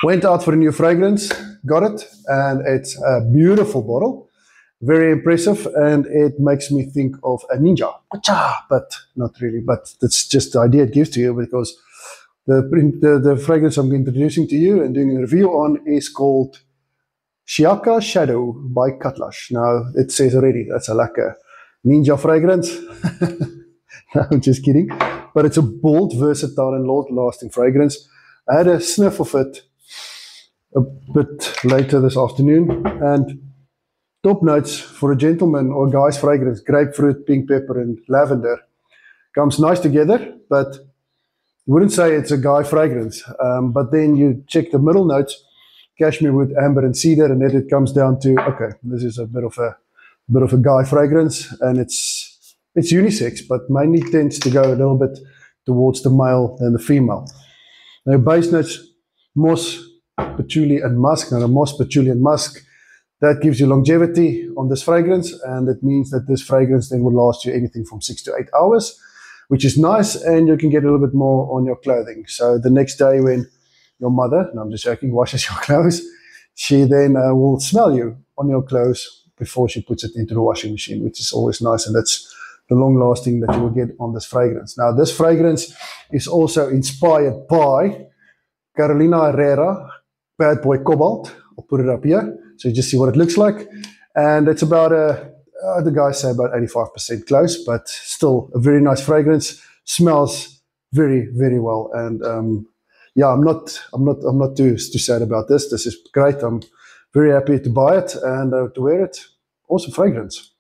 Went out for a new fragrance, got it, and it's a beautiful bottle, very impressive, and it makes me think of a ninja, but not really. But that's just the idea it gives to you, because the fragrance I'm introducing to you and doing a review on is called Shiaka Shadow by Kutlush. Now, it says already, that's a lekker ninja fragrance. No, I'm just kidding. But it's a bold, versatile, and long-lasting fragrance. I had a sniff of it a bit later this afternoon, and top notes for a gentleman or guy's fragrance, grapefruit, pink pepper, and lavender, comes nice together, but you wouldn't say it's a guy fragrance. But then you check the middle notes, cashmere wood, amber, and cedar, and then it comes down to, okay, this is a bit of a guy fragrance, and it's unisex, but mainly tends to go a little bit towards the male than the female. Now, base notes, moss, patchouli, and musk. Now, the moss, patchouli, and musk, that gives you longevity on this fragrance, and it means that this fragrance then will last you anything from 6 to 8 hours, which is nice, and you can get a little bit more on your clothing. So the next day when your mother, and I'm just joking, washes your clothes, she then will smell you on your clothes before she puts it into the washing machine, which is always nice, and that's the long lasting that you will get on this fragrance. Now, this fragrance is also inspired by Carolina Herrera Bad Boy Cobalt. I'll put it up here so you just see what it looks like. And it's about the guys say about 85% close, but still a very nice fragrance. Smells very, very well. And yeah, I'm not too sad about this. This is great. I'm very happy to buy it and to wear it. Awesome fragrance.